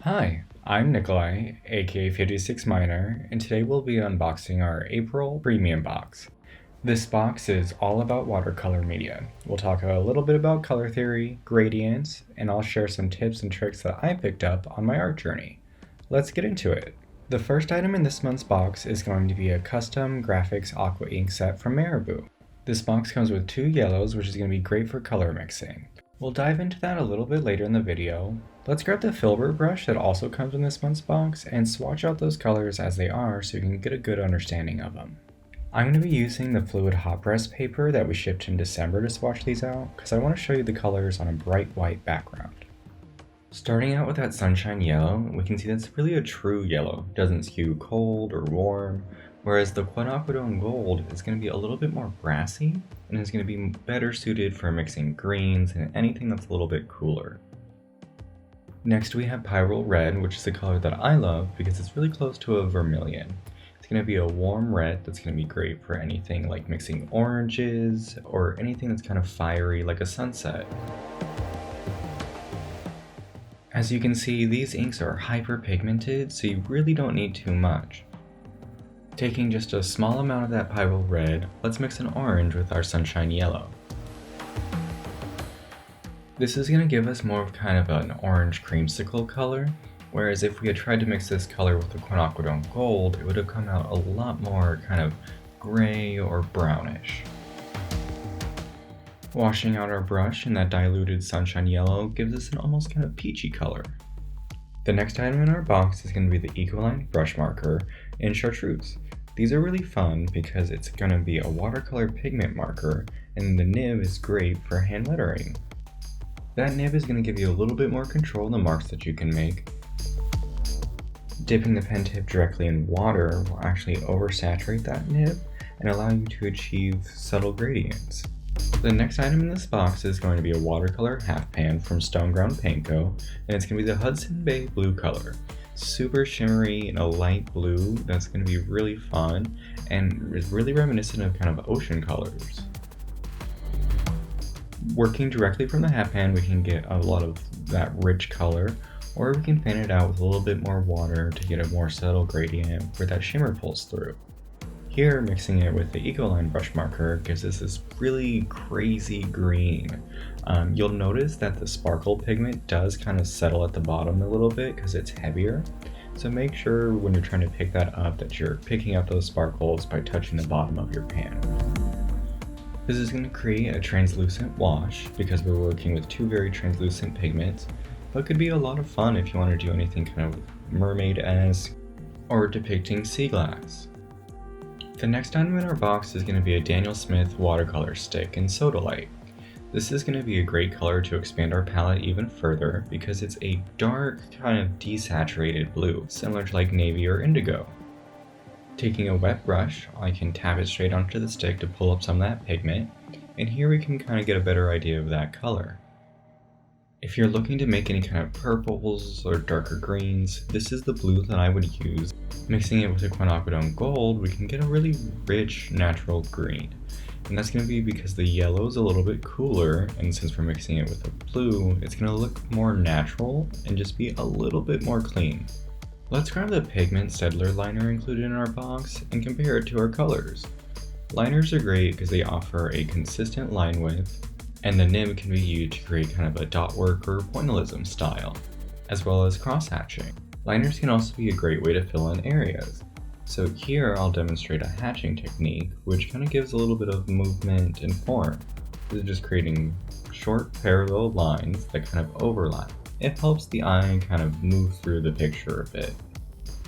Hi, I'm Nikolai, aka 56 Miner, and today we'll be unboxing our April Premium box. This box is all about watercolor media. We'll talk a little bit about color theory, gradients, and I'll share some tips and tricks that I picked up on my art journey. Let's get into it. The first item in this month's box is going to be a custom graphics Aqua Ink set from Marabou. This box comes with 2 yellows, which is going to be great for color mixing. We'll dive into that a little bit later in the video. Let's grab the filbert brush that also comes in this month's box and swatch out those colors as they are so you can get a good understanding of them. I'm going to be using the fluid hot press paper that we shipped in December to swatch these out because I want to show you the colors on a bright white background. Starting out with that sunshine yellow, we can see that's really a true yellow. It doesn't skew cold or warm, whereas the quinacridone gold is going to be a little bit more brassy and is going to be better suited for mixing greens and anything that's a little bit cooler. Next we have pyrrole red, which is a color that I love because it's really close to a vermilion. It's going to be a warm red that's going to be great for anything like mixing oranges or anything that's kind of fiery like a sunset. As you can see, these inks are hyper-pigmented, so you really don't need too much. Taking just a small amount of that pyrrole red, let's mix an orange with our sunshine yellow. This is going to give us more of kind of an orange creamsicle color, whereas if we had tried to mix this color with the quinacridone gold, it would have come out a lot more kind of gray or brownish. Washing out our brush in that diluted sunshine yellow gives us an almost kind of peachy color. The next item in our box is going to be the Ecoline Brush Marker in Chartreuse. These are really fun because it's going to be a watercolor pigment marker and the nib is great for hand lettering. That nib is going to give you a little bit more control in the marks that you can make. Dipping the pen tip directly in water will actually oversaturate that nib and allow you to achieve subtle gradients. The next item in this box is going to be a watercolor half pan from Stone Ground Paint Co. and it's going to be the Hudson Bay blue color. Super shimmery in a light blue that's going to be really fun and is really reminiscent of kind of ocean colors. Working directly from the hat pan, we can get a lot of that rich color, or we can fan it out with a little bit more water to get a more subtle gradient where that shimmer pulls through. Here, mixing it with the Ecoline brush marker gives us this really crazy green. You'll notice that the sparkle pigment does kind of settle at the bottom a little bit because it's heavier. So make sure when you're trying to pick that up that you're picking up those sparkles by touching the bottom of your pan. This is going to create a translucent wash because we're working with 2 very translucent pigments, but could be a lot of fun if you want to do anything kind of mermaid-esque or depicting sea glass. The next item in our box is going to be a Daniel Smith watercolor stick in Sodalite. This is going to be a great color to expand our palette even further because it's a dark kind of desaturated blue, similar to like navy or indigo. Taking a wet brush, I can tap it straight onto the stick to pull up some of that pigment, and here we can kind of get a better idea of that color. If you're looking to make any kind of purples or darker greens, this is the blue that I would use. Mixing it with the quinacridone gold, we can get a really rich natural green. And that's going to be because the yellow is a little bit cooler, and since we're mixing it with the blue, it's going to look more natural and just be a little bit more clean. Let's grab the pigment Staedtler liner included in our box and compare it to our colors. Liners are great because they offer a consistent line width, and the nib can be used to create kind of a dot work or pointillism style, as well as cross-hatching. Liners can also be a great way to fill in areas. So here I'll demonstrate a hatching technique, which kind of gives a little bit of movement and form. This is just creating short parallel lines that kind of overlap. It helps the eye kind of move through the picture a bit.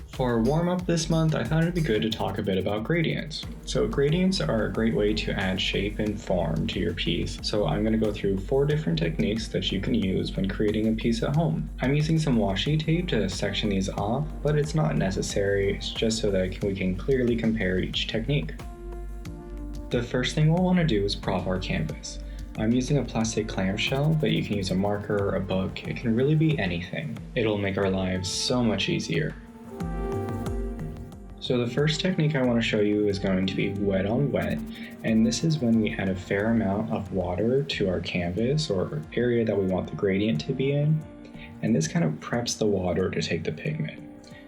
For warm-up this month, I thought it'd be good to talk a bit about gradients. So gradients are a great way to add shape and form to your piece. So I'm going to go through 4 different techniques that you can use when creating a piece at home. I'm using some washi tape to section these off, but it's not necessary. It's just so that we can clearly compare each technique. The first thing we'll want to do is prop our canvas. I'm using a plastic clamshell, but you can use a marker or a book. It can really be anything. It'll make our lives so much easier. So the first technique I want to show you is going to be wet on wet, and this is when we add a fair amount of water to our canvas or area that we want the gradient to be in, and this kind of preps the water to take the pigment.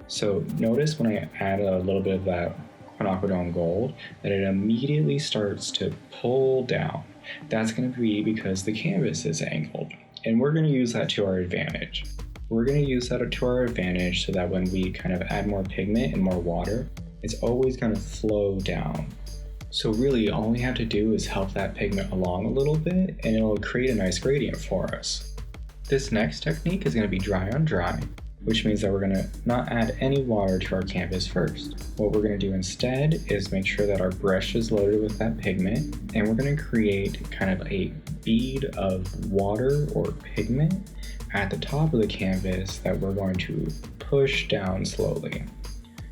So notice when I add a little bit of that quinacridone gold that it immediately starts to pull down. That's going to be because the canvas is angled, and we're going to use that to our advantage. We're going to use that to our advantage so that when we kind of add more pigment and more water, it's always going to flow down. So really all we have to do is help that pigment along a little bit and it'll create a nice gradient for us. This next technique is going to be dry on dry, which means that we're going to not add any water to our canvas first. What we're going to do instead is make sure that our brush is loaded with that pigment, and we're going to create kind of a bead of water or pigment at the top of the canvas that we're going to push down slowly.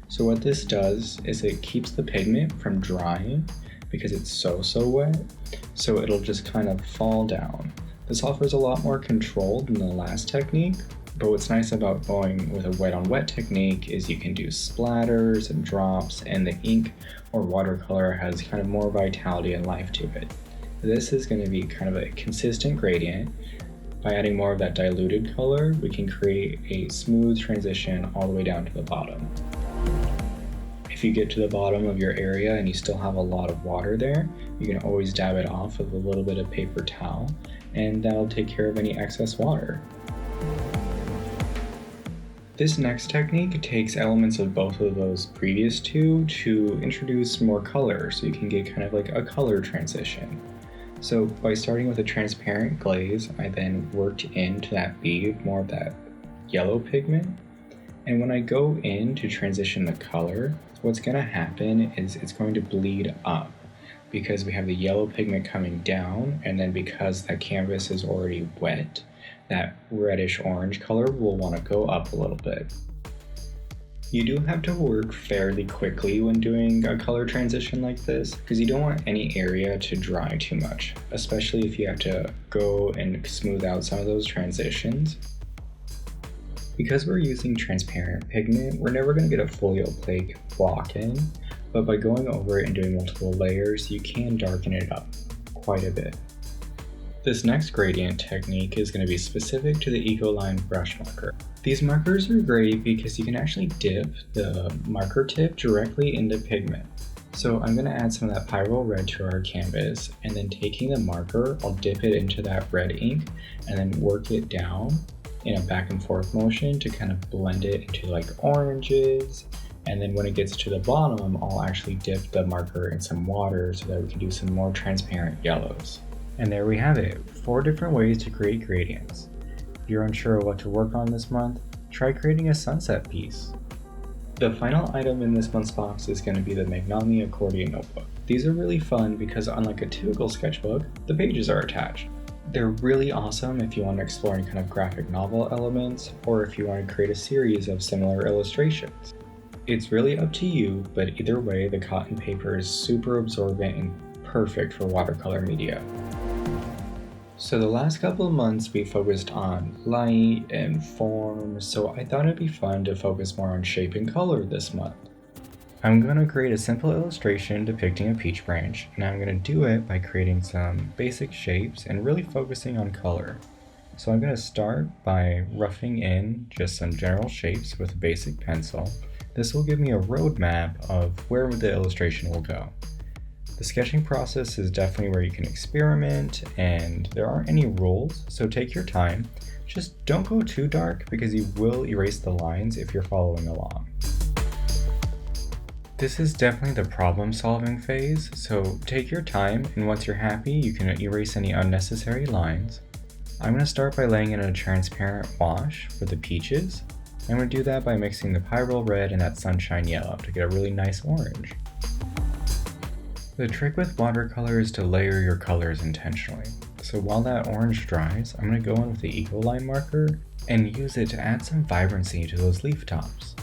So what this does is it keeps the pigment from drying because it's so wet, so it'll just kind of fall down. This offers a lot more control than the last technique, but what's nice about going with a wet on wet technique is you can do splatters and drops, and the ink or watercolor has kind of more vitality and life to it. This is going to be kind of a consistent gradient. By adding more of that diluted color, we can create a smooth transition all the way down to the bottom. If you get to the bottom of your area and you still have a lot of water there, you can always dab it off with a little bit of paper towel, and that'll take care of any excess water. This next technique takes elements of both of those previous two to introduce more color, so you can get kind of like a color transition. So by starting with a transparent glaze, I then worked into that bead more of that yellow pigment. And when I go in to transition the color, what's going to happen is it's going to bleed up because we have the yellow pigment coming down, and then because that canvas is already wet, that reddish orange color will want to go up a little bit. You do have to work fairly quickly when doing a color transition like this because you don't want any area to dry too much, especially if you have to go and smooth out some of those transitions. Because we're using transparent pigment, we're never going to get a fully opaque block in, but by going over it and doing multiple layers, you can darken it up quite a bit. This next gradient technique is going to be specific to the Ecoline brush marker. These markers are great because you can actually dip the marker tip directly into pigment. So I'm going to add some of that Pyrrole red to our canvas, and then taking the marker, I'll dip it into that red ink and then work it down in a back and forth motion to kind of blend it into like oranges. And then when it gets to the bottom, I'll actually dip the marker in some water so that we can do some more transparent yellows. And there we have it, 4 different ways to create gradients. If you're unsure of what to work on this month, try creating a sunset piece. The final item in this month's box is going to be the Magnani accordion notebook. These are really fun because unlike a typical sketchbook, the pages are attached. They're really awesome if you want to explore any kind of graphic novel elements, or if you want to create a series of similar illustrations. It's really up to you, but either way, the cotton paper is super absorbent and perfect for watercolor media. So the last couple of months we focused on light and form, so I thought it'd be fun to focus more on shape and color this month. I'm going to create a simple illustration depicting a peach branch, and I'm going to do it by creating some basic shapes and really focusing on color. So I'm going to start by roughing in just some general shapes with a basic pencil. This will give me a roadmap of where the illustration will go. The sketching process is definitely where you can experiment, and there aren't any rules, so take your time. Just don't go too dark because you will erase the lines if you're following along. This is definitely the problem-solving phase, so take your time, and once you're happy, you can erase any unnecessary lines. I'm going to start by laying in a transparent wash for the peaches. I'm going to do that by mixing the Pyrrole red and that sunshine yellow to get a really nice orange. The trick with watercolor is to layer your colors intentionally. So while that orange dries, I'm going to go in with the Ecoline marker and use it to add some vibrancy to those leaf tops.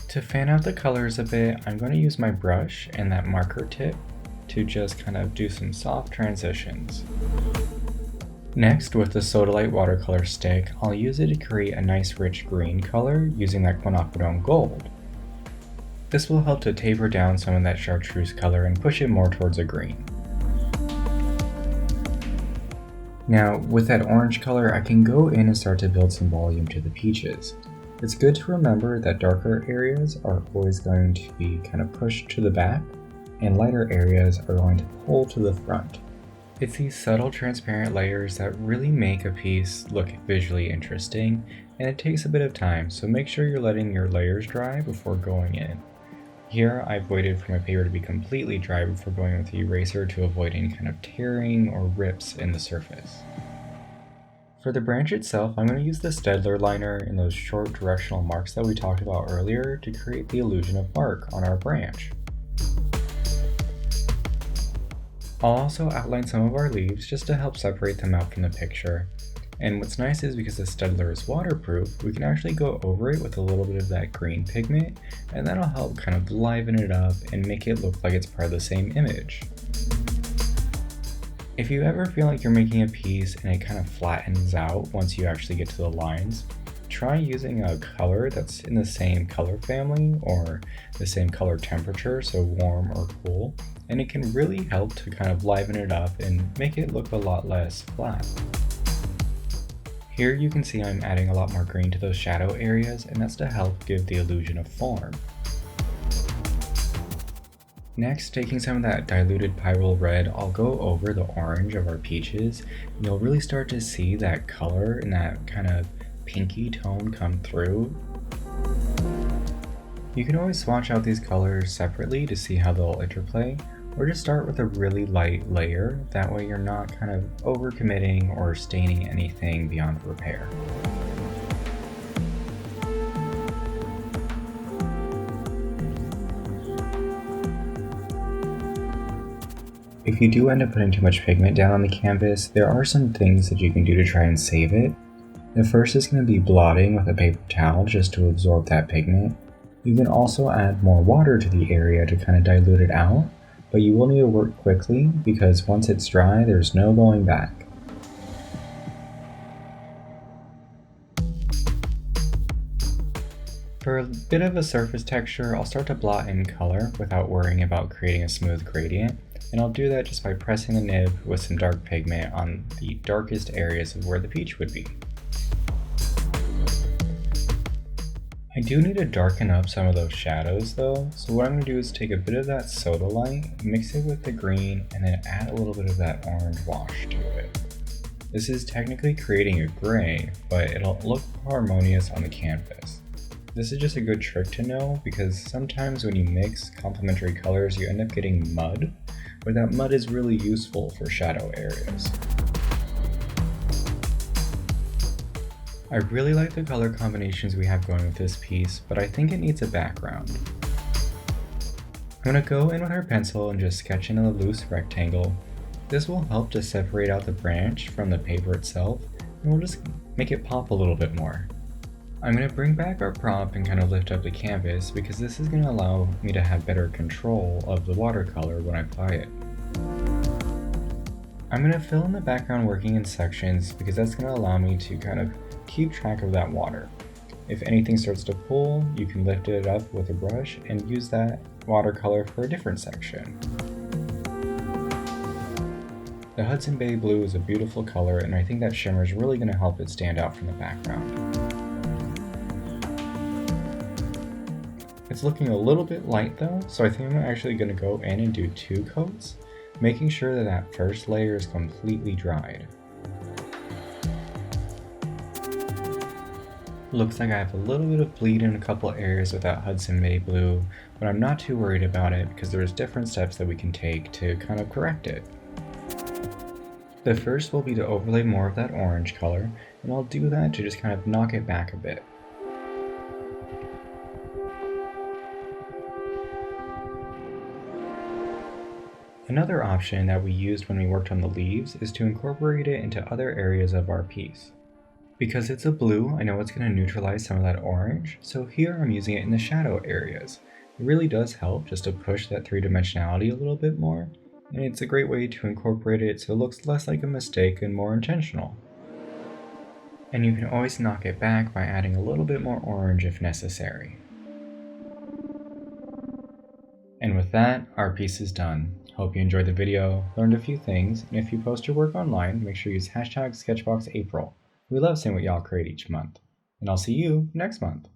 To fan out the colors a bit, I'm going to use my brush and that marker tip to just kind of do some soft transitions. Next, with the Sodalite watercolor stick, I'll use it to create a nice rich green color using that quinacridone gold. This will help to taper down some of that chartreuse color and push it more towards a green. Now, with that orange color, I can go in and start to build some volume to the peaches. It's good to remember that darker areas are always going to be kind of pushed to the back, and lighter areas are going to pull to the front. It's these subtle transparent layers that really make a piece look visually interesting, and it takes a bit of time, so make sure you're letting your layers dry before going in. Here, I've waited for my paper to be completely dry before going with the eraser to avoid any kind of tearing or rips in the surface. For the branch itself, I'm going to use the Staedtler liner and those short directional marks that we talked about earlier to create the illusion of bark on our branch. I'll also outline some of our leaves just to help separate them out from the picture. And what's nice is because the Staedtler is waterproof, we can actually go over it with a little bit of that green pigment, and that'll help kind of liven it up and make it look like it's part of the same image. If you ever feel like you're making a piece and it kind of flattens out once you actually get to the lines, try using a color that's in the same color family or the same color temperature, so warm or cool, and it can really help to kind of liven it up and make it look a lot less flat. Here you can see I'm adding a lot more green to those shadow areas, and that's to help give the illusion of form. Next, taking some of that diluted pyrrole red, I'll go over the orange of our peaches, and you'll really start to see that color and that kind of pinky tone come through. You can always swatch out these colors separately to see how they'll interplay, or just start with a really light layer, that way you're not kind of overcommitting or staining anything beyond repair. If you do end up putting too much pigment down on the canvas, there are some things that you can do to try and save it. The first is going to be blotting with a paper towel just to absorb that pigment. You can also add more water to the area to kind of dilute it out, but you will need to work quickly because once it's dry, there's no going back. For a bit of a surface texture, I'll start to blot in color without worrying about creating a smooth gradient, and I'll do that just by pressing the nib with some dark pigment on the darkest areas of where the peach would be. I do need to darken up some of those shadows though, so what I'm going to do is take a bit of that Sodalite, mix it with the green, and then add a little bit of that orange wash to it. This is technically creating a gray, but it'll look harmonious on the canvas. This is just a good trick to know because sometimes when you mix complementary colors you end up getting mud, but that mud is really useful for shadow areas. I really like the color combinations we have going with this piece, but I think it needs a background. I'm going to go in with our pencil and just sketch in a loose rectangle. This will help to separate out the branch from the paper itself, and we'll just make it pop a little bit more. I'm going to bring back our prop and kind of lift up the canvas because this is going to allow me to have better control of the watercolor when I apply it. I'm going to fill in the background working in sections because that's going to allow me to kind of keep track of that water. If anything starts to pull, you can lift it up with a brush and use that watercolor for a different section. The Hudson Bay Blue is a beautiful color, and I think that shimmer is really going to help it stand out from the background. It's looking a little bit light though, so I think I'm actually going to go in and do 2 coats, making sure that that first layer is completely dried. Looks like I have a little bit of bleed in a couple areas with that Hudson Bay Blue, but I'm not too worried about it because there's different steps that we can take to kind of correct it. The first will be to overlay more of that orange color, and I'll do that to just kind of knock it back a bit. Another option that we used when we worked on the leaves is to incorporate it into other areas of our piece. Because it's a blue, I know it's going to neutralize some of that orange, so here I'm using it in the shadow areas. It really does help just to push that 3-dimensionality a little bit more, and it's a great way to incorporate it so it looks less like a mistake and more intentional. And you can always knock it back by adding a little bit more orange if necessary. And with that, our piece is done. Hope you enjoyed the video, learned a few things, and if you post your work online, make sure you use #SketchBoxApril. We love seeing what y'all create each month. And I'll see you next month.